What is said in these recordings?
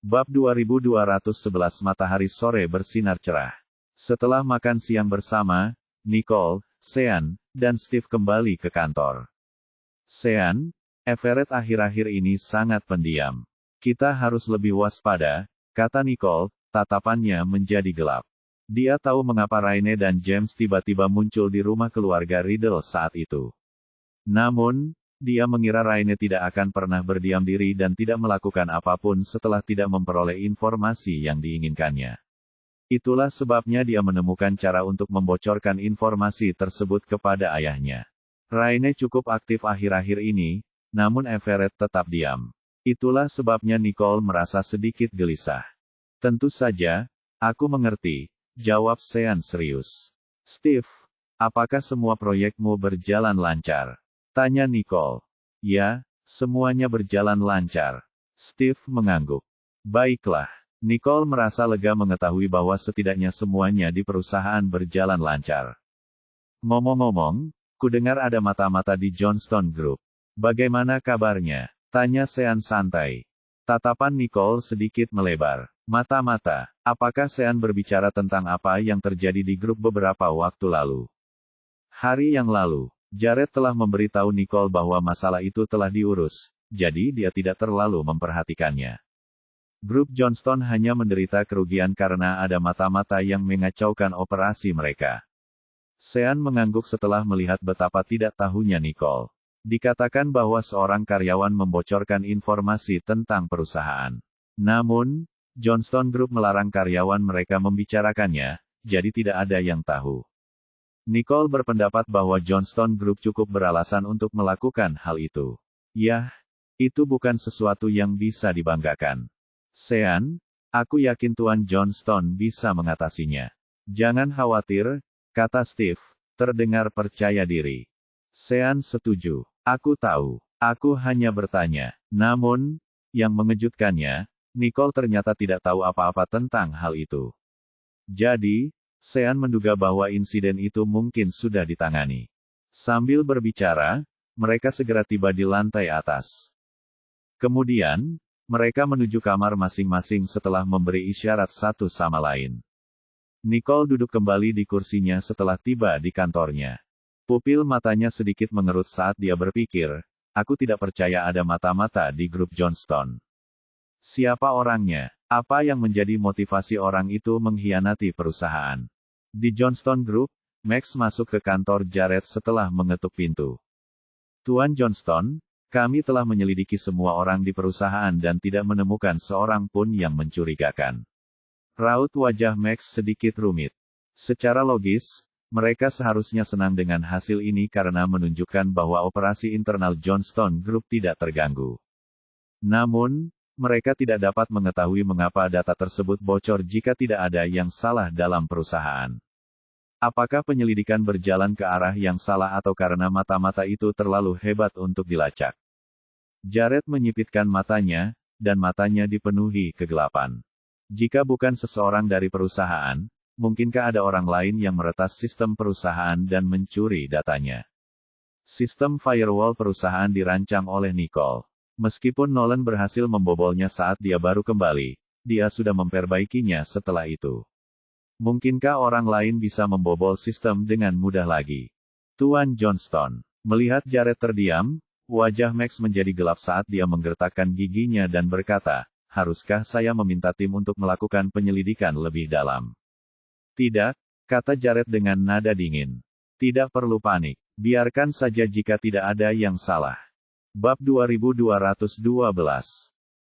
Bab 2211 Matahari sore bersinar cerah. Setelah makan siang bersama, Nicole, Sean, dan Steve kembali ke kantor. Sean, Everett akhir-akhir ini sangat pendiam. Kita harus lebih waspada, kata Nicole, tatapannya menjadi gelap. Dia tahu mengapa Raine dan James tiba-tiba muncul di rumah keluarga Riddle saat itu. Namun, dia mengira Raine tidak akan pernah berdiam diri dan tidak melakukan apapun setelah tidak memperoleh informasi yang diinginkannya. Itulah sebabnya dia menemukan cara untuk membocorkan informasi tersebut kepada ayahnya. Raine cukup aktif akhir-akhir ini, namun Everett tetap diam. Itulah sebabnya Nicole merasa sedikit gelisah. Tentu saja, aku mengerti, jawab Sean serius. Steve, apakah semua proyekmu berjalan lancar? Tanya Nicole. Ya, semuanya berjalan lancar. Steve mengangguk. Baiklah. Nicole merasa lega mengetahui bahwa setidaknya semuanya di perusahaan berjalan lancar. Ngomong-ngomong, kudengar ada mata-mata di Johnston Group. Bagaimana kabarnya? Tanya Sean santai. Tatapan Nicole sedikit melebar. Mata-mata, apakah Sean berbicara tentang apa yang terjadi di grup beberapa waktu lalu? Hari yang lalu, Jared telah memberitahu Nicole bahwa masalah itu telah diurus, jadi dia tidak terlalu memperhatikannya. Grup Johnston hanya menderita kerugian karena ada mata-mata yang mengacaukan operasi mereka. Sean mengangguk setelah melihat betapa tidak tahunya Nicole. Dikatakan bahwa seorang karyawan membocorkan informasi tentang perusahaan. Namun, Johnston Group melarang karyawan mereka membicarakannya, jadi tidak ada yang tahu. Nicole berpendapat bahwa Johnston Group cukup beralasan untuk melakukan hal itu. Yah, itu bukan sesuatu yang bisa dibanggakan. Sean, aku yakin Tuan Johnston bisa mengatasinya. Jangan khawatir, kata Steve, terdengar percaya diri. Sean setuju. Aku tahu. Aku hanya bertanya. Namun, yang mengejutkannya, Nicole ternyata tidak tahu apa-apa tentang hal itu. Jadi, Sean menduga bahwa insiden itu mungkin sudah ditangani. Sambil berbicara, mereka segera tiba di lantai atas. Kemudian, mereka menuju kamar masing-masing setelah memberi isyarat satu sama lain. Nicole duduk kembali di kursinya setelah tiba di kantornya. Pupil matanya sedikit mengerut saat dia berpikir, aku tidak percaya ada mata-mata di grup Johnston. Siapa orangnya? Apa yang menjadi motivasi orang itu mengkhianati perusahaan? Di Johnston Group, Max masuk ke kantor Jared setelah mengetuk pintu. Tuan Johnston, kami telah menyelidiki semua orang di perusahaan dan tidak menemukan seorang pun yang mencurigakan. Raut wajah Max sedikit rumit. Secara logis, mereka seharusnya senang dengan hasil ini karena menunjukkan bahwa operasi internal Johnston Group tidak terganggu. Namun, mereka tidak dapat mengetahui mengapa data tersebut bocor jika tidak ada yang salah dalam perusahaan. Apakah penyelidikan berjalan ke arah yang salah atau karena mata-mata itu terlalu hebat untuk dilacak? Jared menyipitkan matanya, dan matanya dipenuhi kegelapan. Jika bukan seseorang dari perusahaan, mungkinkah ada orang lain yang meretas sistem perusahaan dan mencuri datanya? Sistem firewall perusahaan dirancang oleh Nicole. Meskipun Nolan berhasil membobolnya saat dia baru kembali, dia sudah memperbaikinya setelah itu. Mungkinkah orang lain bisa membobol sistem dengan mudah lagi? Tuan Johnston. Melihat Jared terdiam, wajah Max menjadi gelap saat dia menggertakkan giginya dan berkata, haruskah saya meminta tim untuk melakukan penyelidikan lebih dalam? Tidak, kata Jared dengan nada dingin. Tidak perlu panik. Biarkan saja jika tidak ada yang salah. Bab 2212.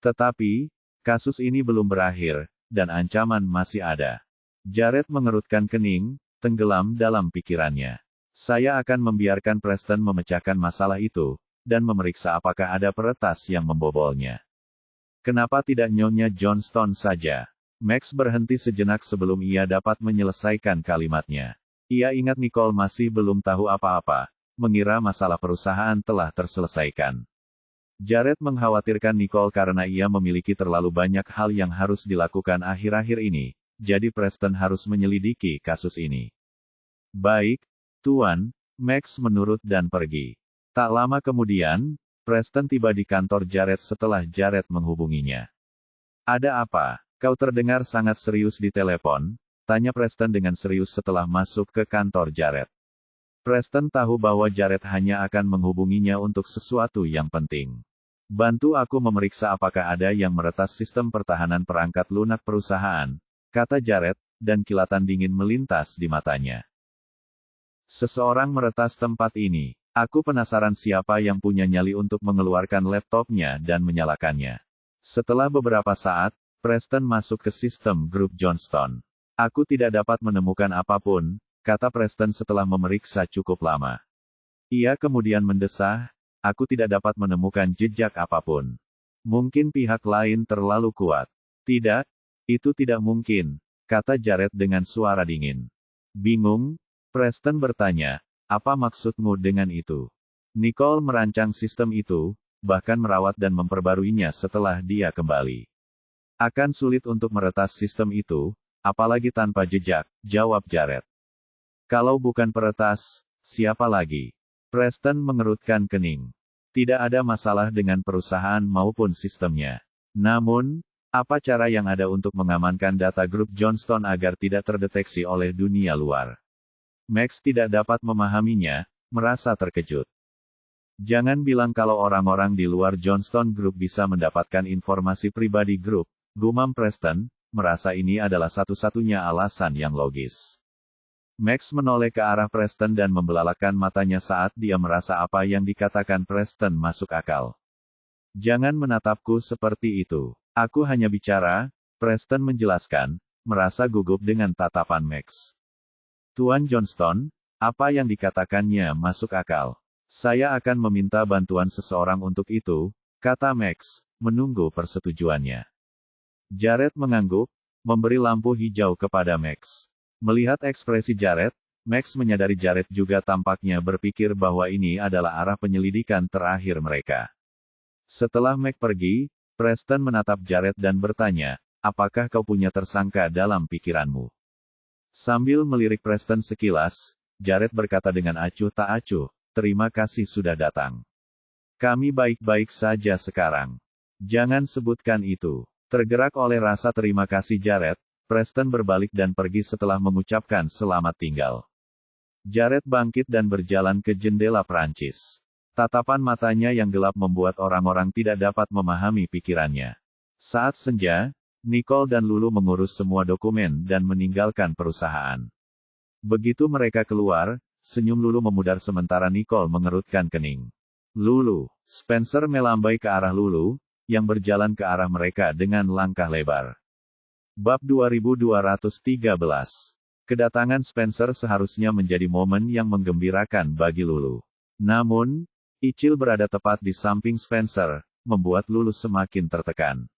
Tetapi, kasus ini belum berakhir, dan ancaman masih ada. Jared mengerutkan kening, tenggelam dalam pikirannya. Saya akan membiarkan Preston memecahkan masalah itu, dan memeriksa apakah ada peretas yang membobolnya. Kenapa tidak Nyonya Johnston saja? Max berhenti sejenak sebelum ia dapat menyelesaikan kalimatnya. Ia ingat Nicole masih belum tahu apa-apa, mengira masalah perusahaan telah terselesaikan. Jared mengkhawatirkan Nicole karena ia memiliki terlalu banyak hal yang harus dilakukan akhir-akhir ini, jadi Preston harus menyelidiki kasus ini. Baik, Tuan, Max menurut dan pergi. Tak lama kemudian, Preston tiba di kantor Jared setelah Jared menghubunginya. Ada apa? Kau terdengar sangat serius di telepon, tanya Preston dengan serius setelah masuk ke kantor Jared. Preston tahu bahwa Jared hanya akan menghubunginya untuk sesuatu yang penting. Bantu aku memeriksa apakah ada yang meretas sistem pertahanan perangkat lunak perusahaan, kata Jared, dan kilatan dingin melintas di matanya. Seseorang meretas tempat ini. Aku penasaran siapa yang punya nyali untuk mengeluarkan laptopnya dan menyalakannya. Setelah beberapa saat, Preston masuk ke sistem grup Johnston. Aku tidak dapat menemukan apapun, kata Preston setelah memeriksa cukup lama. Ia kemudian mendesah, aku tidak dapat menemukan jejak apapun. Mungkin pihak lain terlalu kuat. Tidak, itu tidak mungkin, kata Jared dengan suara dingin. Bingung? Preston bertanya, apa maksudmu dengan itu? Nicole merancang sistem itu, bahkan merawat dan memperbaruinya setelah dia kembali. Akan sulit untuk meretas sistem itu, apalagi tanpa jejak, jawab Jared. Kalau bukan peretas, siapa lagi? Preston mengerutkan kening. Tidak ada masalah dengan perusahaan maupun sistemnya. Namun, apa cara yang ada untuk mengamankan data grup Johnston agar tidak terdeteksi oleh dunia luar? Max tidak dapat memahaminya, merasa terkejut. Jangan bilang kalau orang-orang di luar Johnston Group bisa mendapatkan informasi pribadi grup, gumam Preston, merasa ini adalah satu-satunya alasan yang logis. Max menoleh ke arah Preston dan membelalakan matanya saat dia merasa apa yang dikatakan Preston masuk akal. Jangan menatapku seperti itu. Aku hanya bicara, Preston menjelaskan, merasa gugup dengan tatapan Max. Tuan Johnston, apa yang dikatakannya masuk akal. Saya akan meminta bantuan seseorang untuk itu, kata Max, menunggu persetujuannya. Jared mengangguk, memberi lampu hijau kepada Max. Melihat ekspresi Jared, Max menyadari Jared juga tampaknya berpikir bahwa ini adalah arah penyelidikan terakhir mereka. Setelah Max pergi, Preston menatap Jared dan bertanya, apakah kau punya tersangka dalam pikiranmu? Sambil melirik Preston sekilas, Jared berkata dengan acuh tak acuh, terima kasih sudah datang. Kami baik-baik saja sekarang. Jangan sebutkan itu. Tergerak oleh rasa terima kasih Jared, Preston berbalik dan pergi setelah mengucapkan selamat tinggal. Jared bangkit dan berjalan ke jendela Prancis. Tatapan matanya yang gelap membuat orang-orang tidak dapat memahami pikirannya. Saat senja, Nicole dan Lulu mengurus semua dokumen dan meninggalkan perusahaan. Begitu mereka keluar, senyum Lulu memudar sementara Nicole mengerutkan kening. Lulu, Spencer melambai ke arah Lulu, yang berjalan ke arah mereka dengan langkah lebar. Bab 2213. Kedatangan Spencer seharusnya menjadi momen yang menggembirakan bagi Lulu. Namun, Icil berada tepat di samping Spencer, membuat Lulu semakin tertekan.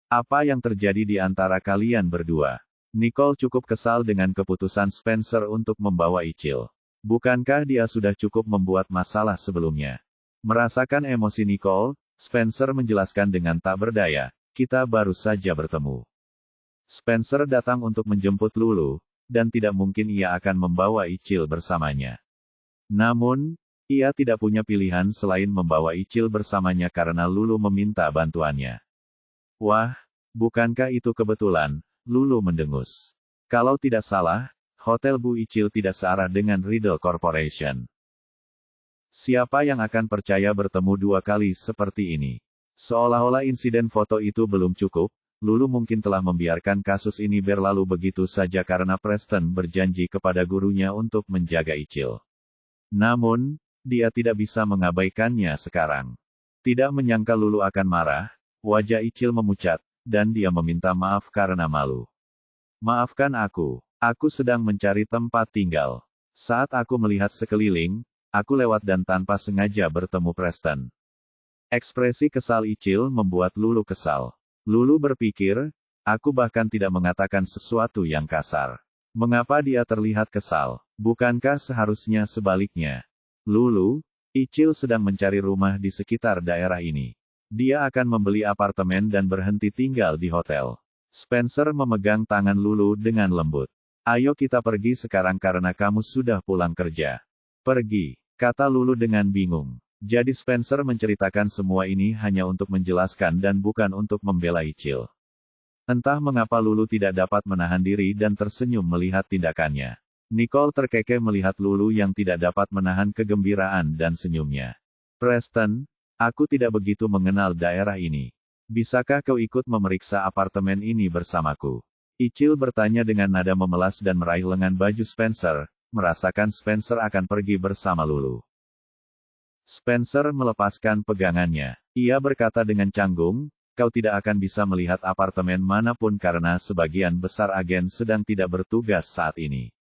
Apa yang terjadi di antara kalian berdua? Nicole cukup kesal dengan keputusan Spencer untuk membawa Icil. Bukankah dia sudah cukup membuat masalah sebelumnya? Merasakan emosi Nicole, Spencer menjelaskan dengan tak berdaya, kita baru saja bertemu. Spencer datang untuk menjemput Lulu, dan tidak mungkin ia akan membawa Icil bersamanya. Namun, ia tidak punya pilihan selain membawa Icil bersamanya karena Lulu meminta bantuannya. Wah, bukankah itu kebetulan? Lulu mendengus. Kalau tidak salah, Hotel Bu Icil tidak searah dengan Riddle Corporation. Siapa yang akan percaya bertemu dua kali seperti ini? Seolah-olah insiden foto itu belum cukup, Lulu mungkin telah membiarkan kasus ini berlalu begitu saja karena Preston berjanji kepada gurunya untuk menjaga Icil. Namun, dia tidak bisa mengabaikannya sekarang. Tidak menyangka Lulu akan marah, wajah Icil memucat, dan dia meminta maaf karena malu. Maafkan aku sedang mencari tempat tinggal. Saat aku melihat sekeliling, aku lewat dan tanpa sengaja bertemu Preston. Ekspresi kesal Icil membuat Lulu kesal. Lulu berpikir, aku bahkan tidak mengatakan sesuatu yang kasar. Mengapa dia terlihat kesal? Bukankah seharusnya sebaliknya? Lulu, Icil sedang mencari rumah di sekitar daerah ini. Dia akan membeli apartemen dan berhenti tinggal di hotel. Spencer memegang tangan Lulu dengan lembut. Ayo kita pergi sekarang karena kamu sudah pulang kerja. Pergi, kata Lulu dengan bingung. Jadi Spencer menceritakan semua ini hanya untuk menjelaskan dan bukan untuk membela Icil. Entah mengapa Lulu tidak dapat menahan diri dan tersenyum melihat tindakannya. Nicole terkekeh melihat Lulu yang tidak dapat menahan kegembiraan dan senyumnya. Preston, aku tidak begitu mengenal daerah ini. Bisakah kau ikut memeriksa apartemen ini bersamaku? Ichil bertanya dengan nada memelas dan meraih lengan baju Spencer, merasakan Spencer akan pergi bersama Lulu. Spencer melepaskan pegangannya. Ia berkata dengan canggung, kau tidak akan bisa melihat apartemen manapun karena sebagian besar agen sedang tidak bertugas saat ini.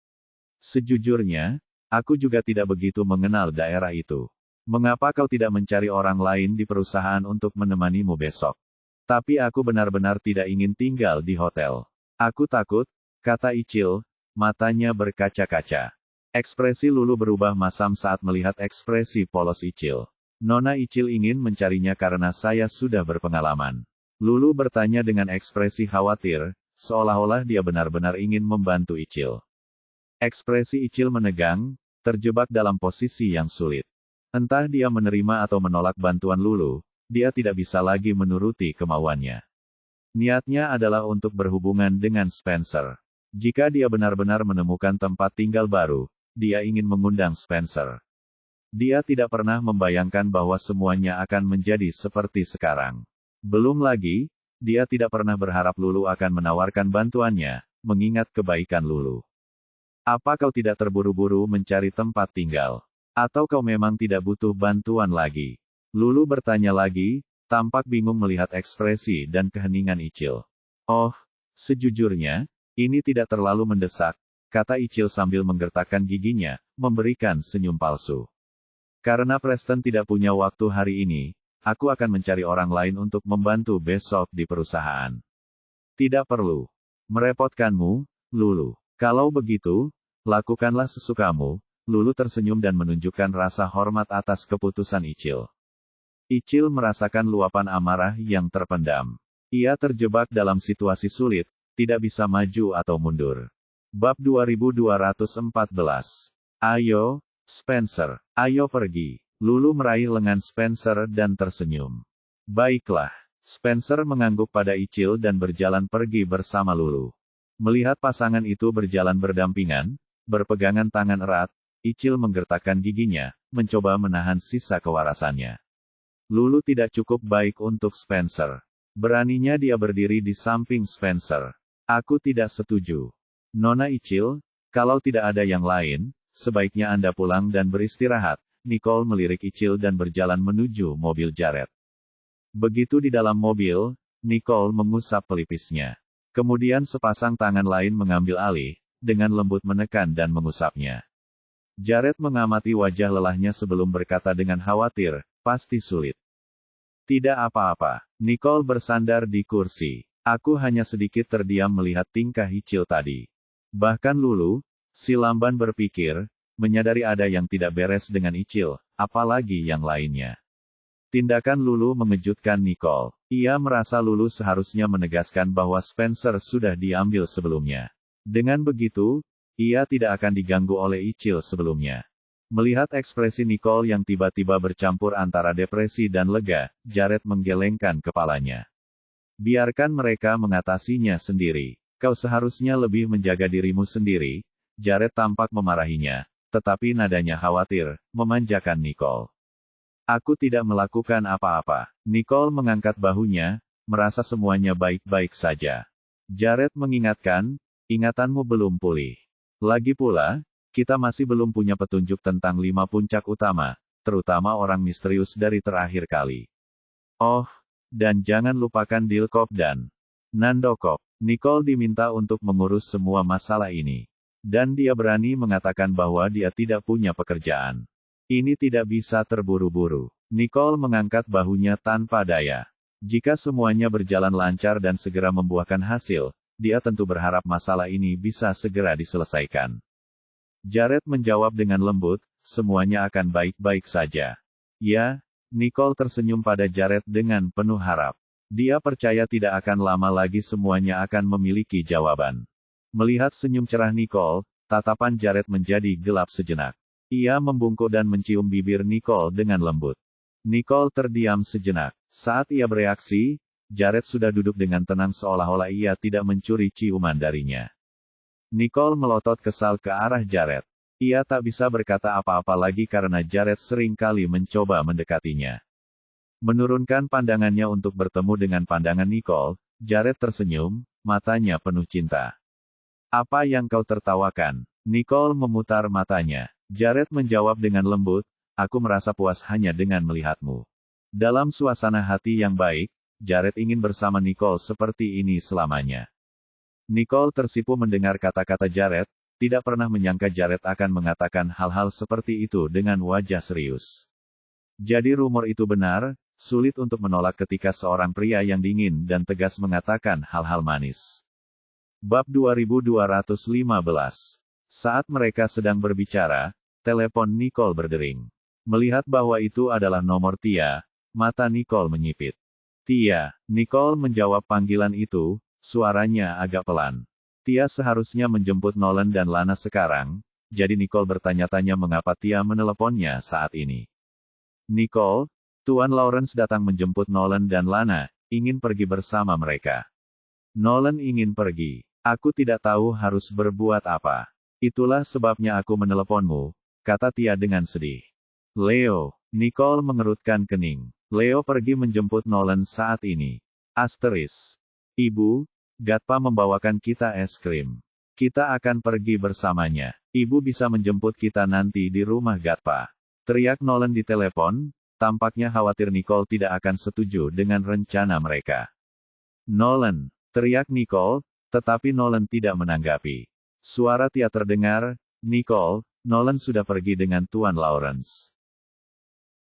Sejujurnya, aku juga tidak begitu mengenal daerah itu. Mengapa kau tidak mencari orang lain di perusahaan untuk menemanimu besok? Tapi aku benar-benar tidak ingin tinggal di hotel. Aku takut, kata Ichil, matanya berkaca-kaca. Ekspresi Lulu berubah masam saat melihat ekspresi polos Ichil. Nona Ichil ingin mencarinya karena saya sudah berpengalaman. Lulu bertanya dengan ekspresi khawatir, seolah-olah dia benar-benar ingin membantu Ichil. Ekspresi Ichil menegang, terjebak dalam posisi yang sulit. Entah dia menerima atau menolak bantuan Lulu, dia tidak bisa lagi menuruti kemauannya. Niatnya adalah untuk berhubungan dengan Spencer. Jika dia benar-benar menemukan tempat tinggal baru, dia ingin mengundang Spencer. Dia tidak pernah membayangkan bahwa semuanya akan menjadi seperti sekarang. Belum lagi, dia tidak pernah berharap Lulu akan menawarkan bantuannya, mengingat kebaikan Lulu. Apa kau tidak terburu-buru mencari tempat tinggal? Atau kau memang tidak butuh bantuan lagi? Lulu bertanya lagi, tampak bingung melihat ekspresi dan keheningan Ichil. Oh, sejujurnya, ini tidak terlalu mendesak, kata Ichil sambil menggertakkan giginya, memberikan senyum palsu. Karena Preston tidak punya waktu hari ini, aku akan mencari orang lain untuk membantu besok di perusahaan. Tidak perlu merepotkanmu, Lulu. Kalau begitu, lakukanlah sesukamu. Lulu tersenyum dan menunjukkan rasa hormat atas keputusan Ichil. Ichil merasakan luapan amarah yang terpendam. Ia terjebak dalam situasi sulit, tidak bisa maju atau mundur. Bab 2214. Ayo, Spencer. Ayo pergi. Lulu meraih lengan Spencer dan tersenyum. Baiklah. Spencer mengangguk pada Ichil dan berjalan pergi bersama Lulu. Melihat pasangan itu berjalan berdampingan, berpegangan tangan erat, Ichil menggertakkan giginya, mencoba menahan sisa kewarasannya. Lulu tidak cukup baik untuk Spencer. Beraninya dia berdiri di samping Spencer. Aku tidak setuju. Nona Ichil, kalau tidak ada yang lain, sebaiknya Anda pulang dan beristirahat. Nicole melirik Ichil dan berjalan menuju mobil Jared. Begitu di dalam mobil, Nicole mengusap pelipisnya. Kemudian sepasang tangan lain mengambil alih, dengan lembut menekan dan mengusapnya. Jared mengamati wajah lelahnya sebelum berkata dengan khawatir, pasti sulit. Tidak apa-apa. Nicole bersandar di kursi. Aku hanya sedikit terdiam melihat tingkah Ichil tadi. Bahkan Lulu, si lamban berpikir, menyadari ada yang tidak beres dengan Ichil, apalagi yang lainnya. Tindakan Lulu mengejutkan Nicole. Ia merasa Lulu seharusnya menegaskan bahwa Spencer sudah diambil sebelumnya. Dengan begitu, ia tidak akan diganggu oleh Ichil sebelumnya. Melihat ekspresi Nicole yang tiba-tiba bercampur antara depresi dan lega, Jared menggelengkan kepalanya. Biarkan mereka mengatasinya sendiri. Kau seharusnya lebih menjaga dirimu sendiri. Jared tampak memarahinya, tetapi nadanya khawatir, memanjakan Nicole. Aku tidak melakukan apa-apa. Nicole mengangkat bahunya, merasa semuanya baik-baik saja. Jared mengingatkan, ingatanmu belum pulih. Lagi pula, kita masih belum punya petunjuk tentang 5 puncak utama, terutama orang misterius dari terakhir kali. Oh, dan jangan lupakan Dilkop dan Nandokop. Nicole diminta untuk mengurus semua masalah ini. Dan dia berani mengatakan bahwa dia tidak punya pekerjaan. Ini tidak bisa terburu-buru. Nicole mengangkat bahunya tanpa daya. Jika semuanya berjalan lancar dan segera membuahkan hasil, dia tentu berharap masalah ini bisa segera diselesaikan. Jared menjawab dengan lembut, semuanya akan baik-baik saja. Ya, Nicole tersenyum pada Jared dengan penuh harap. Dia percaya tidak akan lama lagi semuanya akan memiliki jawaban. Melihat senyum cerah Nicole, tatapan Jared menjadi gelap sejenak. Ia membungkuk dan mencium bibir Nicole dengan lembut. Nicole terdiam sejenak. Saat ia bereaksi, Jared sudah duduk dengan tenang seolah-olah ia tidak mencuri ciuman darinya. Nicole melotot kesal ke arah Jared. Ia tak bisa berkata apa-apa lagi karena Jared sering kali mencoba mendekatinya. Menurunkan pandangannya untuk bertemu dengan pandangan Nicole, Jared tersenyum, matanya penuh cinta. Apa yang kau tertawakan? Nicole memutar matanya. Jared menjawab dengan lembut, aku merasa puas hanya dengan melihatmu. Dalam suasana hati yang baik, Jared ingin bersama Nicole seperti ini selamanya. Nicole tersipu mendengar kata-kata Jared, tidak pernah menyangka Jared akan mengatakan hal-hal seperti itu dengan wajah serius. Jadi rumor itu benar, sulit untuk menolak ketika seorang pria yang dingin dan tegas mengatakan hal-hal manis. Bab 2215. Saat mereka sedang berbicara, telepon Nicole berdering. Melihat bahwa itu adalah nomor Tia, mata Nicole menyipit. Tia, Nicole menjawab panggilan itu, suaranya agak pelan. Tia seharusnya menjemput Nolan dan Lana sekarang, jadi Nicole bertanya-tanya mengapa Tia meneleponnya saat ini. Nicole, Tuan Lawrence datang menjemput Nolan dan Lana, ingin pergi bersama mereka. Nolan ingin pergi. Aku tidak tahu harus berbuat apa. Itulah sebabnya aku meneleponmu, kata Tia dengan sedih. Leo, Nicole mengerutkan kening. Leo pergi menjemput Nolan saat ini. Asteris. Ibu, Gatpa membawakan kita es krim. Kita akan pergi bersamanya. Ibu bisa menjemput kita nanti di rumah Gatpa. Teriak Nolan di telepon, tampaknya khawatir Nicole tidak akan setuju dengan rencana mereka. Nolan, teriak Nicole, tetapi Nolan tidak menanggapi. Suara Tia terdengar, Nicole, Nolan sudah pergi dengan Tuan Lawrence.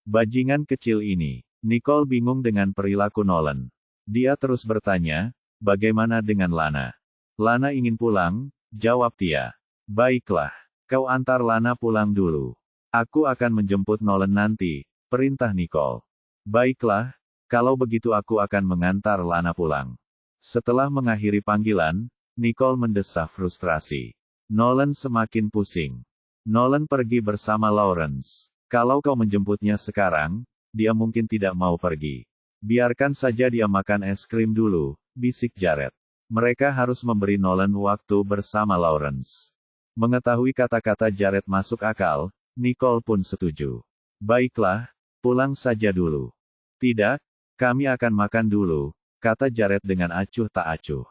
Bajingan kecil ini. Nicole bingung dengan perilaku Nolan. Dia terus bertanya, bagaimana dengan Lana? Lana ingin pulang, jawab Tia. Baiklah, kau antar Lana pulang dulu. Aku akan menjemput Nolan nanti, perintah Nicole. Baiklah, kalau begitu aku akan mengantar Lana pulang. Setelah mengakhiri panggilan, Nicole mendesah frustrasi. Nolan semakin pusing. Nolan pergi bersama Lawrence. Kalau kau menjemputnya sekarang, dia mungkin tidak mau pergi. Biarkan saja dia makan es krim dulu, bisik Jared. Mereka harus memberi Nolan waktu bersama Lawrence. Mengetahui kata-kata Jared masuk akal, Nicole pun setuju. Baiklah, pulang saja dulu. Tidak, kami akan makan dulu, kata Jared dengan acuh tak acuh.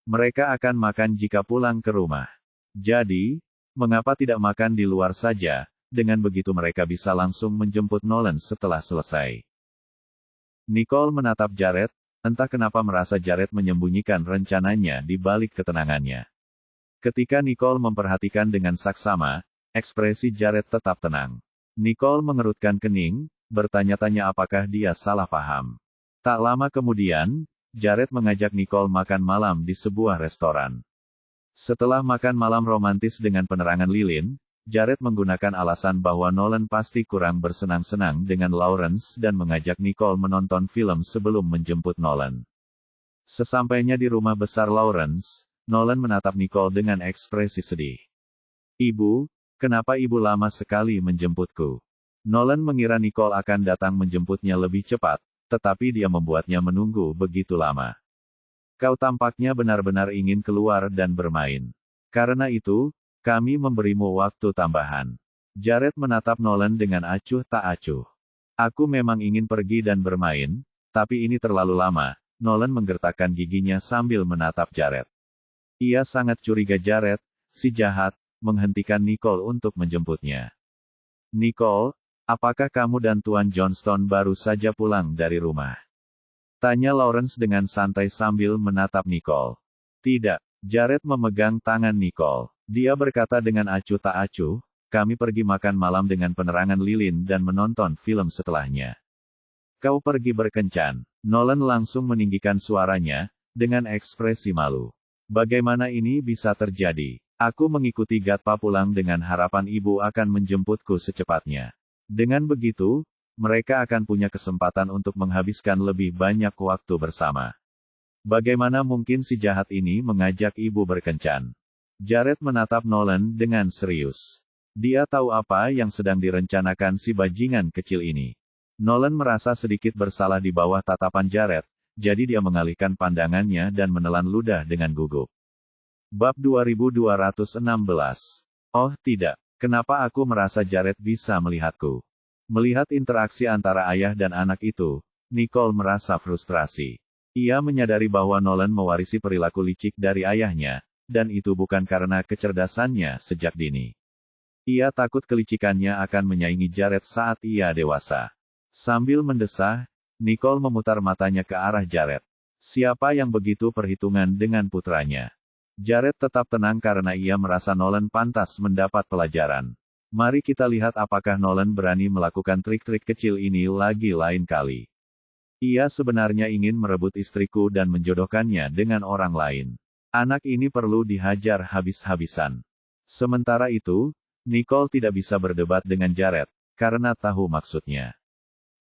Mereka akan makan jika pulang ke rumah. Jadi, mengapa tidak makan di luar saja? Dengan begitu mereka bisa langsung menjemput Nolan setelah selesai. Nicole menatap Jared, entah kenapa merasa Jared menyembunyikan rencananya di balik ketenangannya. Ketika Nicole memperhatikan dengan saksama, ekspresi Jared tetap tenang. Nicole mengerutkan kening, bertanya-tanya apakah dia salah paham. Tak lama kemudian, Jared mengajak Nicole makan malam di sebuah restoran. Setelah makan malam romantis dengan penerangan lilin, Jared menggunakan alasan bahwa Nolan pasti kurang bersenang-senang dengan Lawrence dan mengajak Nicole menonton film sebelum menjemput Nolan. Sesampainya di rumah besar Lawrence, Nolan menatap Nicole dengan ekspresi sedih. Ibu, kenapa ibu lama sekali menjemputku? Nolan mengira Nicole akan datang menjemputnya lebih cepat, tetapi dia membuatnya menunggu begitu lama. Kau tampaknya benar-benar ingin keluar dan bermain. Karena itu, kami memberimu waktu tambahan. Jared menatap Nolan dengan acuh tak acuh. Aku memang ingin pergi dan bermain, tapi ini terlalu lama. Nolan menggertakkan giginya sambil menatap Jared. Ia sangat curiga Jared, si jahat, menghentikan Nicole untuk menjemputnya. Nicole, apakah kamu dan Tuan Johnston baru saja pulang dari rumah? Tanya Lawrence dengan santai sambil menatap Nicole. Tidak, Jared memegang tangan Nicole. Dia berkata dengan acuh tak acuh, kami pergi makan malam dengan penerangan lilin dan menonton film setelahnya. Kau pergi berkencan. Nolan langsung meninggikan suaranya, dengan ekspresi malu. Bagaimana ini bisa terjadi? Aku mengikuti Gatpa pulang dengan harapan ibu akan menjemputku secepatnya. Dengan begitu, mereka akan punya kesempatan untuk menghabiskan lebih banyak waktu bersama. Bagaimana mungkin si jahat ini mengajak ibu berkencan? Jared menatap Nolan dengan serius. Dia tahu apa yang sedang direncanakan si bajingan kecil ini. Nolan merasa sedikit bersalah di bawah tatapan Jared, jadi dia mengalihkan pandangannya dan menelan ludah dengan gugup. Bab 2216. Oh tidak, kenapa aku merasa Jared bisa melihatku? Melihat interaksi antara ayah dan anak itu, Nicole merasa frustrasi. Ia menyadari bahwa Nolan mewarisi perilaku licik dari ayahnya, dan itu bukan karena kecerdasannya sejak dini. Ia takut kelicikannya akan menyaingi Jared saat ia dewasa. Sambil mendesah, Nicole memutar matanya ke arah Jared. Siapa yang begitu perhitungan dengan putranya? Jared tetap tenang karena ia merasa Nolan pantas mendapat pelajaran. Mari kita lihat apakah Nolan berani melakukan trik-trik kecil ini lagi lain kali. Ia sebenarnya ingin merebut istriku dan menjodohkannya dengan orang lain. Anak ini perlu dihajar habis-habisan. Sementara itu, Nicole tidak bisa berdebat dengan Jared, karena tahu maksudnya.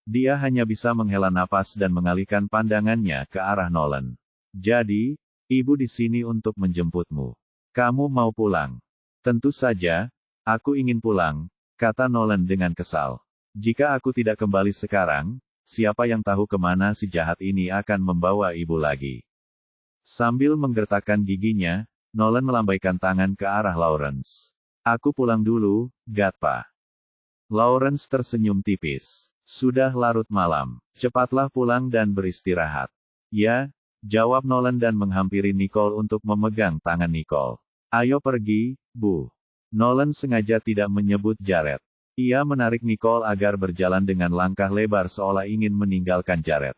Dia hanya bisa menghela napas dan mengalihkan pandangannya ke arah Nolan. Jadi, ibu di sini untuk menjemputmu. Kamu mau pulang? Tentu saja, aku ingin pulang, kata Nolan dengan kesal. Jika aku tidak kembali sekarang, siapa yang tahu kemana si jahat ini akan membawa ibu lagi. Sambil menggertakkan giginya, Nolan melambaikan tangan ke arah Lawrence. Aku pulang dulu, Gatpa. Lawrence tersenyum tipis. Sudah larut malam. Cepatlah pulang dan beristirahat. Ya, jawab Nolan dan menghampiri Nicole untuk memegang tangan Nicole. Ayo pergi, Bu. Nolan sengaja tidak menyebut Jared. Ia menarik Nicole agar berjalan dengan langkah lebar seolah ingin meninggalkan Jared.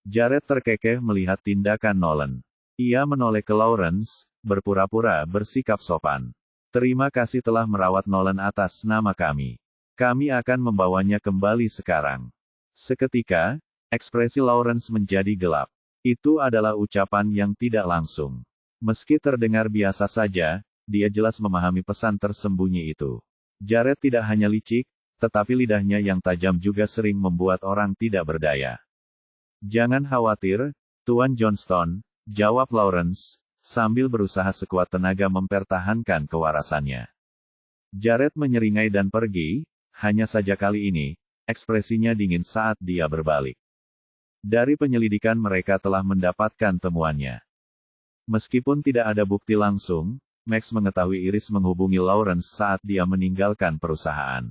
Jared terkekeh melihat tindakan Nolan. Ia menoleh ke Lawrence, berpura-pura bersikap sopan. Terima kasih telah merawat Nolan atas nama kami. Kami akan membawanya kembali sekarang. Seketika, ekspresi Lawrence menjadi gelap. Itu adalah ucapan yang tidak langsung. Meski terdengar biasa saja, dia jelas memahami pesan tersembunyi itu. Jared tidak hanya licik, tetapi lidahnya yang tajam juga sering membuat orang tidak berdaya. Jangan khawatir, Tuan Johnston, jawab Lawrence, sambil berusaha sekuat tenaga mempertahankan kewarasannya. Jared menyeringai dan pergi. Hanya saja kali ini, ekspresinya dingin saat dia berbalik. Dari penyelidikan mereka telah mendapatkan temuannya. Meskipun tidak ada bukti langsung, Max mengetahui Iris menghubungi Lawrence saat dia meninggalkan perusahaan.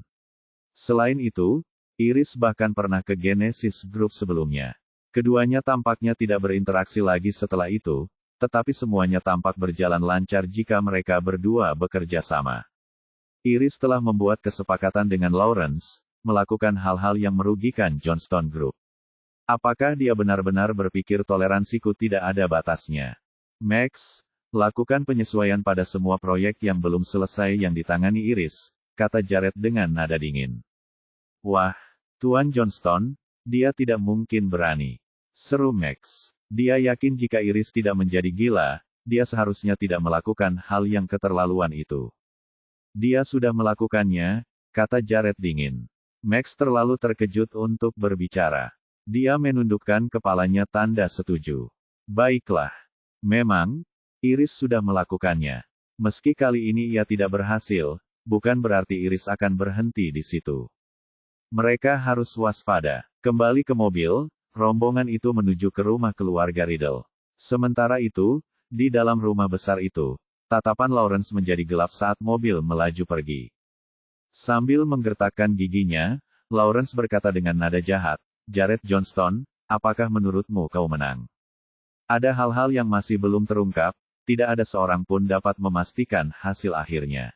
Selain itu, Iris bahkan pernah ke Genesis Group sebelumnya. Keduanya tampaknya tidak berinteraksi lagi setelah itu, tetapi semuanya tampak berjalan lancar jika mereka berdua bekerja sama. Iris telah membuat kesepakatan dengan Lawrence, melakukan hal-hal yang merugikan Johnston Group. Apakah dia benar-benar berpikir toleransiku tidak ada batasnya? Max, lakukan penyesuaian pada semua proyek yang belum selesai yang ditangani Iris, kata Jared dengan nada dingin. Wah, Tuan Johnston, dia tidak mungkin berani. Seru Max. Dia yakin jika Iris tidak menjadi gila, dia seharusnya tidak melakukan hal yang keterlaluan itu. Dia sudah melakukannya, kata Jared dingin. Max terlalu terkejut untuk berbicara. Dia menundukkan kepalanya tanda setuju. Baiklah. Memang, Iris sudah melakukannya. Meski kali ini ia tidak berhasil, bukan berarti Iris akan berhenti di situ. Mereka harus waspada. Kembali ke mobil, rombongan itu menuju ke rumah keluarga Riddle. Sementara itu, di dalam rumah besar itu, tatapan Lawrence menjadi gelap saat mobil melaju pergi. Sambil menggertakkan giginya, Lawrence berkata dengan nada jahat, Jared Johnston, apakah menurutmu kau menang? Ada hal-hal yang masih belum terungkap, tidak ada seorang pun dapat memastikan hasil akhirnya.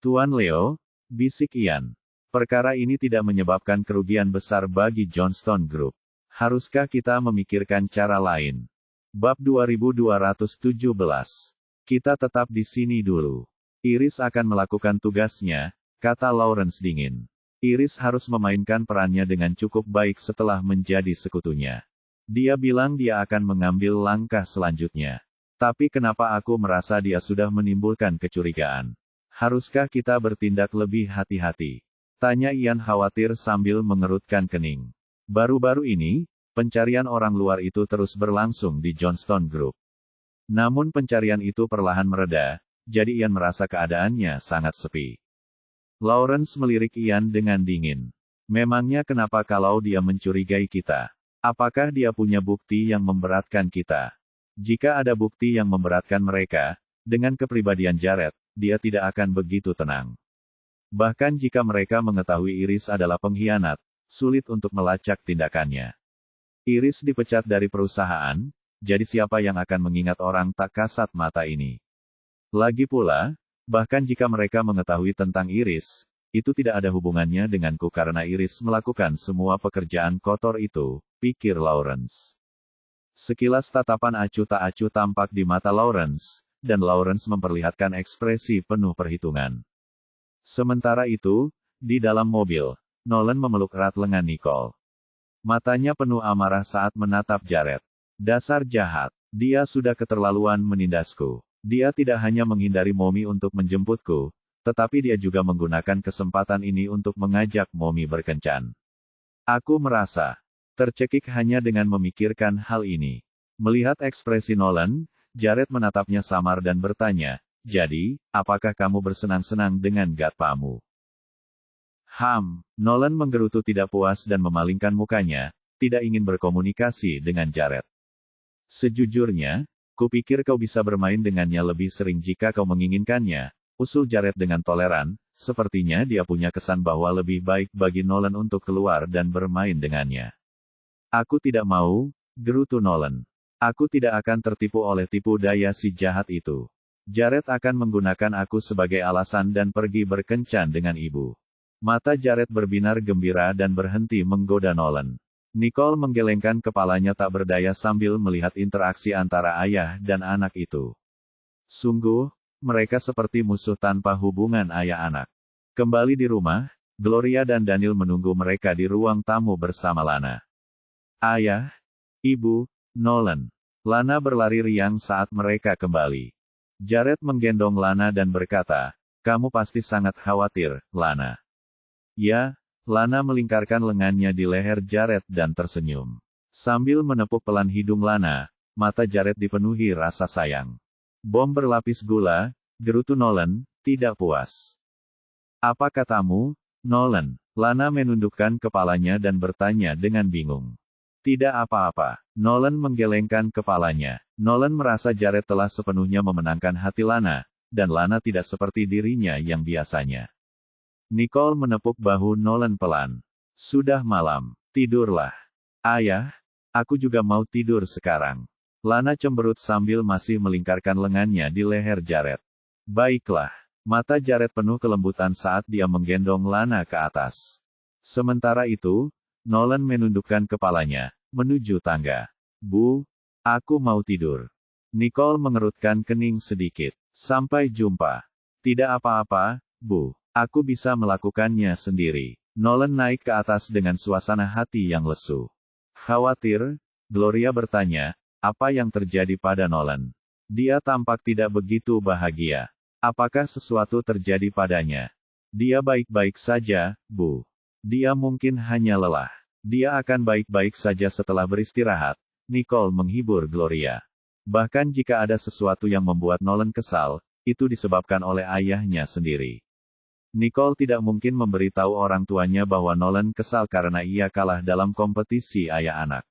Tuan Leo, bisik Ian. Perkara ini tidak menyebabkan kerugian besar bagi Johnston Group. Haruskah kita memikirkan cara lain? Bab 2217. Kita tetap di sini dulu. Iris akan melakukan tugasnya, kata Lawrence dingin. Iris harus memainkan perannya dengan cukup baik setelah menjadi sekutunya. Dia bilang dia akan mengambil langkah selanjutnya. Tapi kenapa aku merasa dia sudah menimbulkan kecurigaan? Haruskah kita bertindak lebih hati-hati? Tanya Ian khawatir sambil mengerutkan kening. Baru-baru ini, pencarian orang luar itu terus berlangsung di Johnston Group. Namun pencarian itu perlahan mereda, jadi Ian merasa keadaannya sangat sepi. Lawrence melirik Ian dengan dingin. Memangnya kenapa kalau dia mencurigai kita? Apakah dia punya bukti yang memberatkan kita? Jika ada bukti yang memberatkan mereka, dengan kepribadian Jared, dia tidak akan begitu tenang. Bahkan jika mereka mengetahui Iris adalah pengkhianat, sulit untuk melacak tindakannya. Iris dipecat dari perusahaan, jadi siapa yang akan mengingat orang tak kasat mata ini? Lagi pula, bahkan jika mereka mengetahui tentang Iris, itu tidak ada hubungannya denganku karena Iris melakukan semua pekerjaan kotor itu, pikir Lawrence. Sekilas tatapan acuh tak acuh tampak di mata Lawrence, dan Lawrence memperlihatkan ekspresi penuh perhitungan. Sementara itu, di dalam mobil, Nolan memeluk erat lengan Nicole. Matanya penuh amarah saat menatap Jared. Dasar jahat, dia sudah keterlaluan menindasku. Dia tidak hanya menghindari Momi untuk menjemputku, tetapi dia juga menggunakan kesempatan ini untuk mengajak Momi berkencan. Aku merasa tercekik hanya dengan memikirkan hal ini. Melihat ekspresi Nolan, Jared menatapnya samar dan bertanya, "Jadi, apakah kamu bersenang-senang dengan gatpamu?" Nolan menggerutu tidak puas dan memalingkan mukanya, tidak ingin berkomunikasi dengan Jared. Sejujurnya, kupikir kau bisa bermain dengannya lebih sering jika kau menginginkannya, usul Jared dengan toleran, sepertinya dia punya kesan bahwa lebih baik bagi Nolan untuk keluar dan bermain dengannya. Aku tidak mau, gerutu Nolan. Aku tidak akan tertipu oleh tipu daya si jahat itu. Jared akan menggunakan aku sebagai alasan dan pergi berkencan dengan ibu. Mata Jared berbinar gembira dan berhenti menggoda Nolan. Nicole menggelengkan kepalanya tak berdaya sambil melihat interaksi antara ayah dan anak itu. Sungguh, mereka seperti musuh tanpa hubungan ayah anak. Kembali di rumah, Gloria dan Daniel menunggu mereka di ruang tamu bersama Lana. Ayah, Ibu, Nolan. Lana berlari riang saat mereka kembali. Jared menggendong Lana dan berkata, "Kamu pasti sangat khawatir, Lana." Ya, Lana melingkarkan lengannya di leher Jared dan tersenyum. Sambil menepuk pelan hidung Lana, mata Jared dipenuhi rasa sayang. Bom berlapis gula, gerutu Nolan, tidak puas. "Apa katamu, Nolan?" Lana menundukkan kepalanya dan bertanya dengan bingung. "Tidak apa-apa." Nolan menggelengkan kepalanya. Nolan merasa Jared telah sepenuhnya memenangkan hati Lana, dan Lana tidak seperti dirinya yang biasanya. Nicole menepuk bahu Nolan pelan. "Sudah malam, tidurlah." "Ayah, aku juga mau tidur sekarang." Lana cemberut sambil masih melingkarkan lengannya di leher Jared. "Baiklah." Mata Jared penuh kelembutan saat dia menggendong Lana ke atas. Sementara itu, Nolan menundukkan kepalanya, menuju tangga. "Bu, aku mau tidur." Nicole mengerutkan kening sedikit. "Sampai jumpa." "Tidak apa-apa, Bu. Aku bisa melakukannya sendiri." Nolan naik ke atas dengan suasana hati yang lesu. "Khawatir?" Gloria bertanya, apa yang terjadi pada Nolan. Dia tampak tidak begitu bahagia. Apakah sesuatu terjadi padanya? "Dia baik-baik saja, Bu. Dia mungkin hanya lelah. Dia akan baik-baik saja setelah beristirahat." Nicole menghibur Gloria. Bahkan jika ada sesuatu yang membuat Nolan kesal, itu disebabkan oleh ayahnya sendiri. Nicole tidak mungkin memberitahu orang tuanya bahwa Nolan kesal karena ia kalah dalam kompetisi ayah anak.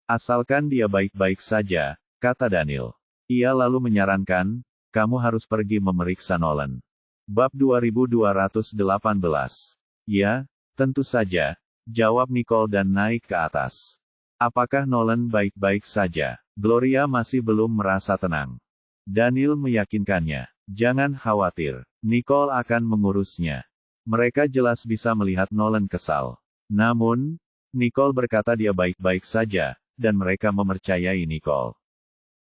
"Asalkan dia baik-baik saja," kata Daniel. Ia lalu menyarankan, "Kamu harus pergi memeriksa Nolan." Bab 2218. "Ya, tentu saja," jawab Nicole dan naik ke atas. "Apakah Nolan baik-baik saja?" Gloria masih belum merasa tenang. Daniel meyakinkannya, "Jangan khawatir. Nicole akan mengurusnya." Mereka jelas bisa melihat Nolan kesal. Namun, Nicole berkata dia baik-baik saja, dan mereka mempercayai Nicole.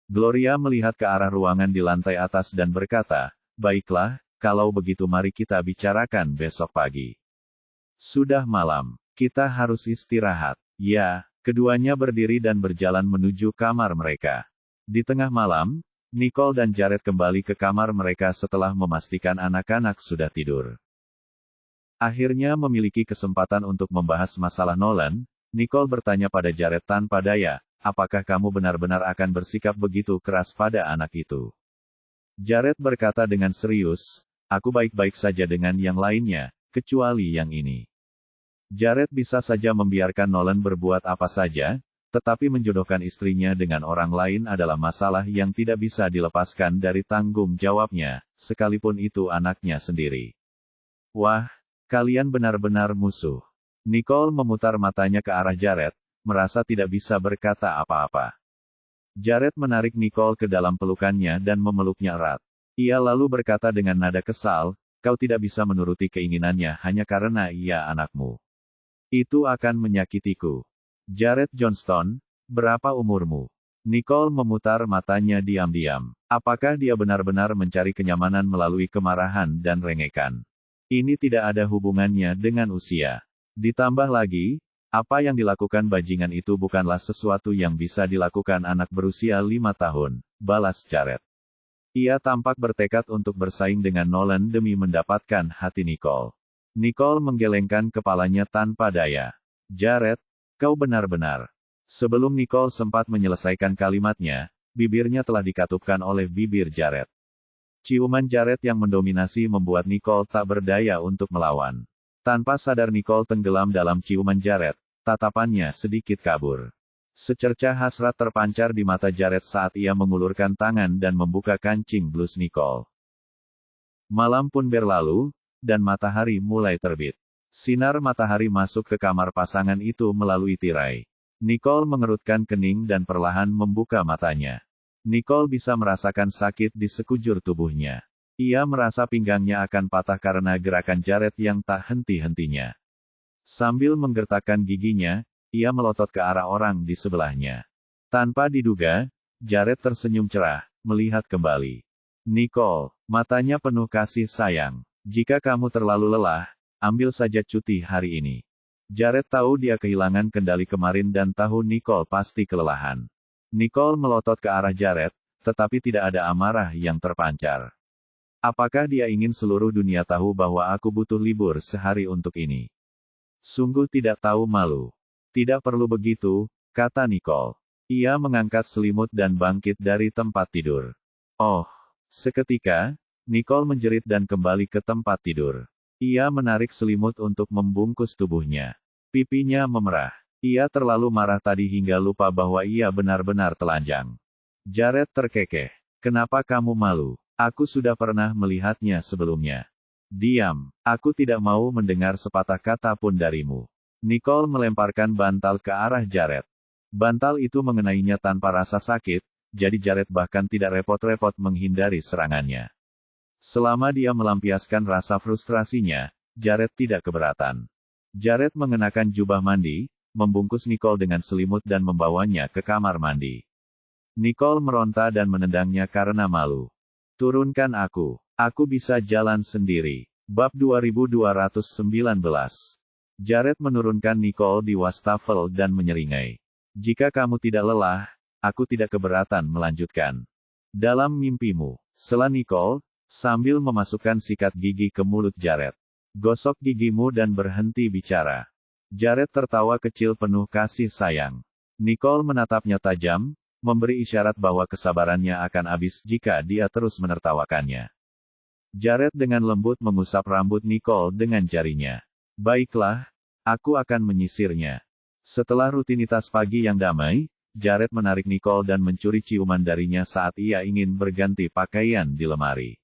Gloria melihat ke arah ruangan di lantai atas dan berkata, "Baiklah, kalau begitu mari kita bicarakan besok pagi." Sudah malam, kita harus istirahat. Ya, keduanya berdiri dan berjalan menuju kamar mereka. Di tengah malam, Nicole dan Jared kembali ke kamar mereka setelah memastikan anak-anak sudah tidur. Akhirnya memiliki kesempatan untuk membahas masalah Nolan, Nicole bertanya pada Jared tanpa daya, "Apakah kamu benar-benar akan bersikap begitu keras pada anak itu?" Jared berkata dengan serius, "Aku baik-baik saja dengan yang lainnya, kecuali yang ini." Jared bisa saja membiarkan Nolan berbuat apa saja, tetapi menjodohkan istrinya dengan orang lain adalah masalah yang tidak bisa dilepaskan dari tanggung jawabnya, sekalipun itu anaknya sendiri. Wah, kalian benar-benar musuh. Nicole memutar matanya ke arah Jared, merasa tidak bisa berkata apa-apa. Jared menarik Nicole ke dalam pelukannya dan memeluknya erat. Ia lalu berkata dengan nada kesal, kau tidak bisa menuruti keinginannya hanya karena ia anakmu. Itu akan menyakitiku. Jared Johnston, berapa umurmu? Nicole memutar matanya diam-diam. Apakah dia benar-benar mencari kenyamanan melalui kemarahan dan rengekan? Ini tidak ada hubungannya dengan usia. Ditambah lagi, apa yang dilakukan bajingan itu bukanlah sesuatu yang bisa dilakukan anak berusia 5 tahun, balas Jared. Ia tampak bertekad untuk bersaing dengan Nolan demi mendapatkan hati Nicole. Nicole menggelengkan kepalanya tanpa daya. Jared, kau benar-benar. Sebelum Nicole sempat menyelesaikan kalimatnya, bibirnya telah dikatupkan oleh bibir Jared. Ciuman Jared yang mendominasi membuat Nicole tak berdaya untuk melawan. Tanpa sadar Nicole tenggelam dalam ciuman Jared, tatapannya sedikit kabur. Secercah hasrat terpancar di mata Jared saat ia mengulurkan tangan dan membuka kancing blus Nicole. Malam pun berlalu, dan matahari mulai terbit. Sinar matahari masuk ke kamar pasangan itu melalui tirai. Nicole mengerutkan kening dan perlahan membuka matanya. Nicole bisa merasakan sakit di sekujur tubuhnya. Ia merasa pinggangnya akan patah karena gerakan Jared yang tak henti-hentinya. Sambil menggertakkan giginya, ia melotot ke arah orang di sebelahnya. Tanpa diduga, Jared tersenyum cerah, melihat kembali. Nicole, matanya penuh kasih sayang. Jika kamu terlalu lelah, ambil saja cuti hari ini. Jared tahu dia kehilangan kendali kemarin dan tahu Nicole pasti kelelahan. Nicole melotot ke arah Jared, tetapi tidak ada amarah yang terpancar. Apakah dia ingin seluruh dunia tahu bahwa aku butuh libur sehari untuk ini? Sungguh tidak tahu malu. Tidak perlu begitu, kata Nicole. Ia mengangkat selimut dan bangkit dari tempat tidur. Oh, seketika, Nicole menjerit dan kembali ke tempat tidur. Ia menarik selimut untuk membungkus tubuhnya. Pipinya memerah. Ia terlalu marah tadi hingga lupa bahwa ia benar-benar telanjang. Jared terkekeh. Kenapa kamu malu? Aku sudah pernah melihatnya sebelumnya. Diam, aku tidak mau mendengar sepatah kata pun darimu. Nicole melemparkan bantal ke arah Jared. Bantal itu mengenainya tanpa rasa sakit, jadi Jared bahkan tidak repot-repot menghindari serangannya. Selama dia melampiaskan rasa frustrasinya, Jared tidak keberatan. Jared mengenakan jubah mandi, membungkus Nicole dengan selimut dan membawanya ke kamar mandi. Nicole meronta dan menendangnya karena malu. Turunkan aku bisa jalan sendiri. Bab 2219. Jared menurunkan Nicole di wastafel dan menyeringai. Jika kamu tidak lelah, aku tidak keberatan melanjutkan. Dalam mimpimu, sela Nicole, sambil memasukkan sikat gigi ke mulut Jared. Gosok gigimu dan berhenti bicara. Jared tertawa kecil penuh kasih sayang. Nicole menatapnya tajam, memberi isyarat bahwa kesabarannya akan habis jika dia terus menertawakannya. Jared dengan lembut mengusap rambut Nicole dengan jarinya. Baiklah, aku akan menyisirnya. Setelah rutinitas pagi yang damai, Jared menarik Nicole dan mencuri ciuman darinya saat ia ingin berganti pakaian di lemari.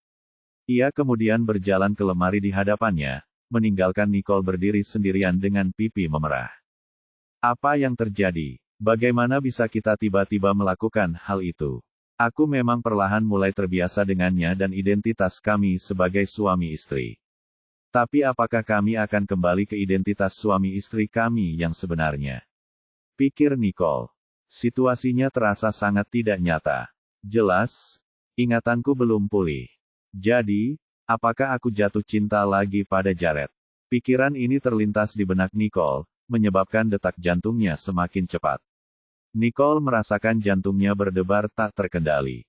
Ia kemudian berjalan ke lemari di hadapannya, meninggalkan Nicole berdiri sendirian dengan pipi memerah. Apa yang terjadi? Bagaimana bisa kita tiba-tiba melakukan hal itu? Aku memang perlahan mulai terbiasa dengannya dan identitas kami sebagai suami istri. Tapi apakah kami akan kembali ke identitas suami istri kami yang sebenarnya? Pikir Nicole. Situasinya terasa sangat tidak nyata. Jelas, ingatanku belum pulih. Jadi, apakah aku jatuh cinta lagi pada Jared? Pikiran ini terlintas di benak Nicole, menyebabkan detak jantungnya semakin cepat. Nicole merasakan jantungnya berdebar tak terkendali.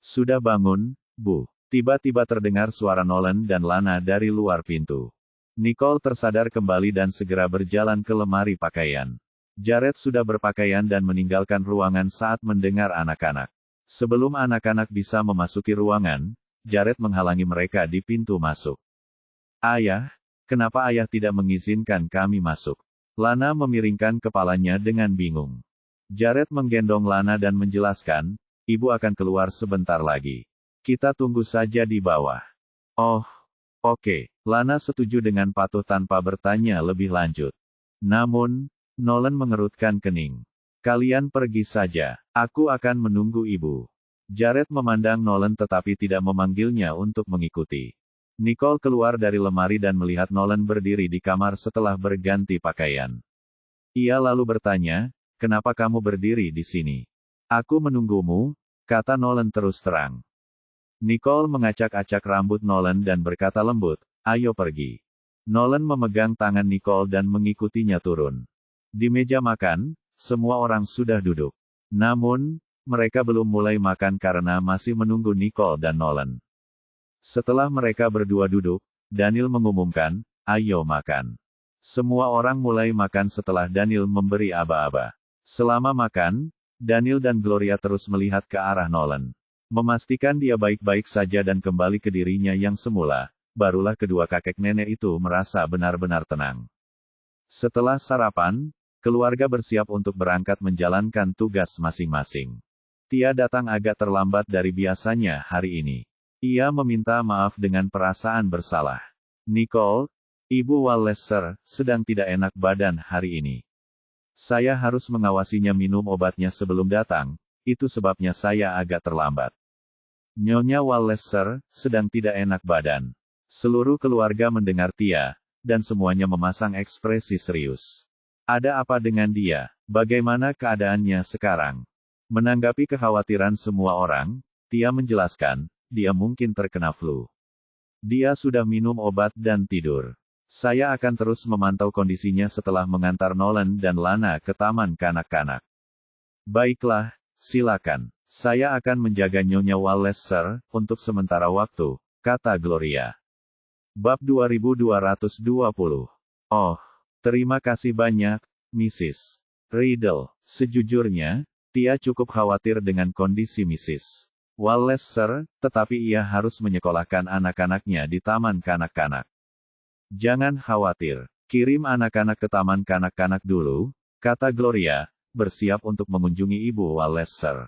Sudah bangun, Bu? Tiba-tiba terdengar suara Nolan dan Lana dari luar pintu. Nicole tersadar kembali dan segera berjalan ke lemari pakaian. Jared sudah berpakaian dan meninggalkan ruangan saat mendengar anak-anak. Sebelum anak-anak bisa memasuki ruangan, Jared menghalangi mereka di pintu masuk. Ayah, kenapa ayah tidak mengizinkan kami masuk? Lana memiringkan kepalanya dengan bingung. Jared menggendong Lana dan menjelaskan, ibu akan keluar sebentar lagi. Kita tunggu saja di bawah. Oh, oke. Lana setuju dengan patuh tanpa bertanya lebih lanjut. Namun, Nolan mengerutkan kening. Kalian pergi saja. Aku akan menunggu ibu. Jared memandang Nolan tetapi tidak memanggilnya untuk mengikuti. Nicole keluar dari lemari dan melihat Nolan berdiri di kamar setelah berganti pakaian. Ia lalu bertanya, kenapa kamu berdiri di sini? Aku menunggumu, kata Nolan terus terang. Nicole mengacak-acak rambut Nolan dan berkata lembut, ayo pergi. Nolan memegang tangan Nicole dan mengikutinya turun. Di meja makan, semua orang sudah duduk. Namun, mereka belum mulai makan karena masih menunggu Nicole dan Nolan. Setelah mereka berdua duduk, Daniel mengumumkan, ayo makan. Semua orang mulai makan setelah Daniel memberi aba-aba. Selama makan, Daniel dan Gloria terus melihat ke arah Nolan. Memastikan dia baik-baik saja dan kembali ke dirinya yang semula, barulah kedua kakek nenek itu merasa benar-benar tenang. Setelah sarapan, keluarga bersiap untuk berangkat menjalankan tugas masing-masing. Tia datang agak terlambat dari biasanya hari ini. Ia meminta maaf dengan perasaan bersalah. Nicole, Ibu Walleser, sedang tidak enak badan hari ini. Saya harus mengawasinya minum obatnya sebelum datang, itu sebabnya saya agak terlambat. Nyonya Walleser, sedang tidak enak badan. Seluruh keluarga mendengar Tia, dan semuanya memasang ekspresi serius. Ada apa dengan dia? Bagaimana keadaannya sekarang? Menanggapi kekhawatiran semua orang, Tia menjelaskan, dia mungkin terkena flu. Dia sudah minum obat dan tidur. Saya akan terus memantau kondisinya setelah mengantar Nolan dan Lana ke taman kanak-kanak. Baiklah, silakan. Saya akan menjaga Nyonya Walleser untuk sementara waktu, kata Gloria. Bab 2220. Oh, terima kasih banyak, Mrs. Riddle. Sejujurnya, Tia cukup khawatir dengan kondisi Mrs. Walleser, tetapi ia harus menyekolahkan anak-anaknya di taman kanak-kanak. Jangan khawatir, kirim anak-anak ke taman kanak-kanak dulu, kata Gloria, bersiap untuk mengunjungi Ibu Walleser.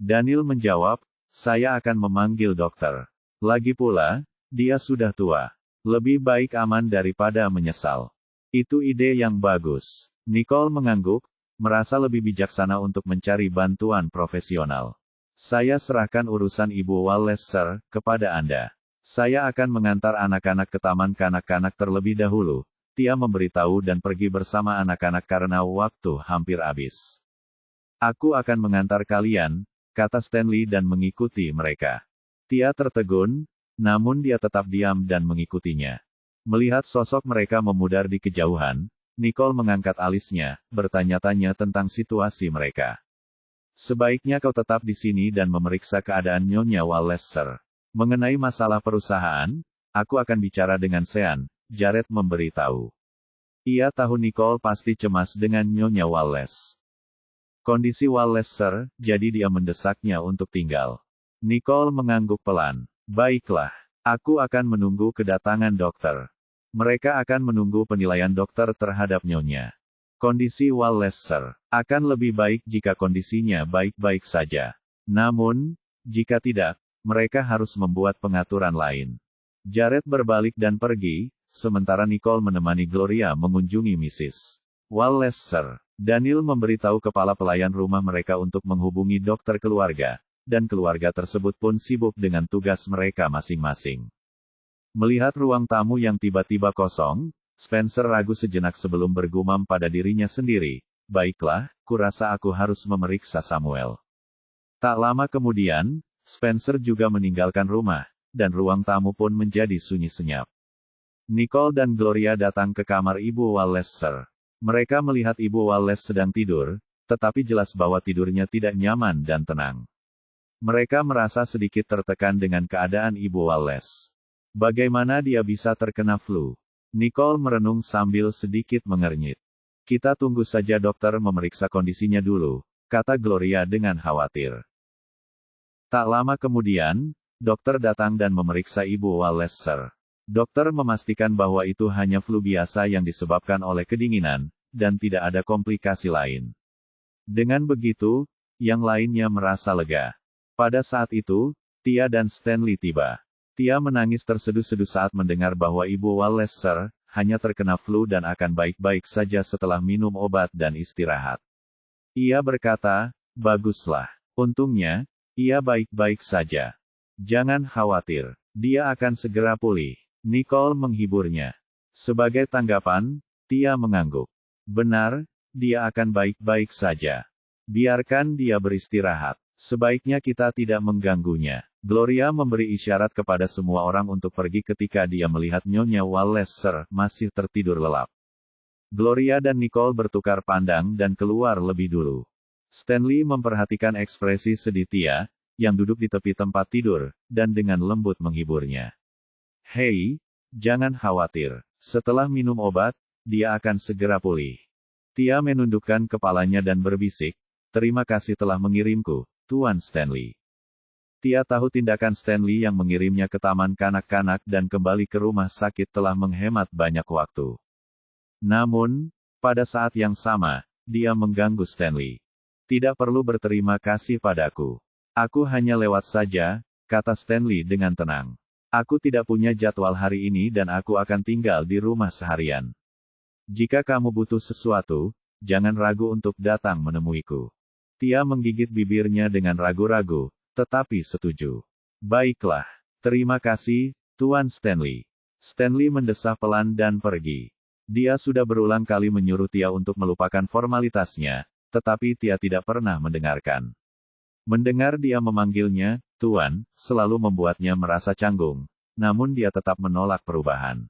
Daniel menjawab, saya akan memanggil dokter. Lagi pula, dia sudah tua. Lebih baik aman daripada menyesal. Itu ide yang bagus. Nicole mengangguk, merasa lebih bijaksana untuk mencari bantuan profesional. Saya serahkan urusan Ibu Walleser kepada Anda. Saya akan mengantar anak-anak ke taman kanak-kanak terlebih dahulu. Tia memberitahu dan pergi bersama anak-anak karena waktu hampir habis. Aku akan mengantar kalian, kata Stanley dan mengikuti mereka. Tia tertegun, namun dia tetap diam dan mengikutinya. Melihat sosok mereka memudar di kejauhan, Nicole mengangkat alisnya, bertanya-tanya tentang situasi mereka. Sebaiknya kau tetap di sini dan memeriksa keadaan Nyonya Walleser. Mengenai masalah perusahaan, aku akan bicara dengan Sean, Jared memberitahu. Ia tahu Nicole pasti cemas dengan Nyonya Wallace. Kondisi Walleser, jadi dia mendesaknya untuk tinggal. Nicole mengangguk pelan. Baiklah, aku akan menunggu kedatangan dokter. Mereka akan menunggu penilaian dokter terhadap Nyonya. Kondisi Walleser akan lebih baik jika kondisinya baik-baik saja. Namun, jika tidak, mereka harus membuat pengaturan lain. Jared berbalik dan pergi, sementara Nicole menemani Gloria mengunjungi Mrs. Walleser. Daniel memberitahu kepala pelayan rumah mereka untuk menghubungi dokter keluarga, dan keluarga tersebut pun sibuk dengan tugas mereka masing-masing. Melihat ruang tamu yang tiba-tiba kosong, Spencer ragu sejenak sebelum bergumam pada dirinya sendiri, baiklah, kurasa aku harus memeriksa Samuel. Tak lama kemudian, Spencer juga meninggalkan rumah, dan ruang tamu pun menjadi sunyi senyap. Nicole dan Gloria datang ke kamar Ibu Walleser. Mereka melihat Ibu Wallace sedang tidur, tetapi jelas bahwa tidurnya tidak nyaman dan tenang. Mereka merasa sedikit tertekan dengan keadaan Ibu Wallace. Bagaimana dia bisa terkena flu? Nicole merenung sambil sedikit mengernyit. Kita tunggu saja dokter memeriksa kondisinya dulu, kata Gloria dengan khawatir. Tak lama kemudian, dokter datang dan memeriksa Ibu Walleser. Dokter memastikan bahwa itu hanya flu biasa yang disebabkan oleh kedinginan, dan tidak ada komplikasi lain. Dengan begitu, yang lainnya merasa lega. Pada saat itu, Tia dan Stanley tiba. Tia menangis terseduh-seduh saat mendengar bahwa Ibu Walleser hanya terkena flu dan akan baik-baik saja setelah minum obat dan istirahat. Ia berkata, "Baguslah. Untungnya, ia baik-baik saja. Jangan khawatir, dia akan segera pulih." Nicole menghiburnya. Sebagai tanggapan, Tia mengangguk. "Benar, dia akan baik-baik saja. Biarkan dia beristirahat. Sebaiknya kita tidak mengganggunya." Gloria memberi isyarat kepada semua orang untuk pergi ketika dia melihat Nyonya Walleser masih tertidur lelap. Gloria dan Nicole bertukar pandang dan keluar lebih dulu. Stanley memperhatikan ekspresi sedih Tia, yang duduk di tepi tempat tidur, dan dengan lembut menghiburnya. "Hei, jangan khawatir. Setelah minum obat, dia akan segera pulih." Tia menundukkan kepalanya dan berbisik, "Terima kasih telah mengirimku, Tuan Stanley." Tia tahu tindakan Stanley yang mengirimnya ke taman kanak-kanak dan kembali ke rumah sakit telah menghemat banyak waktu. Namun, pada saat yang sama, dia mengganggu Stanley. "Tidak perlu berterima kasih padaku. Aku hanya lewat saja," kata Stanley dengan tenang. "Aku tidak punya jadwal hari ini dan aku akan tinggal di rumah seharian. Jika kamu butuh sesuatu, jangan ragu untuk datang menemuiku." Tia menggigit bibirnya dengan ragu-ragu, tetapi setuju. "Baiklah. Terima kasih, Tuan Stanley." Stanley mendesah pelan dan pergi. Dia sudah berulang kali menyuruh Tia untuk melupakan formalitasnya, tetapi Tia tidak pernah mendengarkan. Mendengar dia memanggilnya, "Tuan," selalu membuatnya merasa canggung, namun dia tetap menolak perubahan.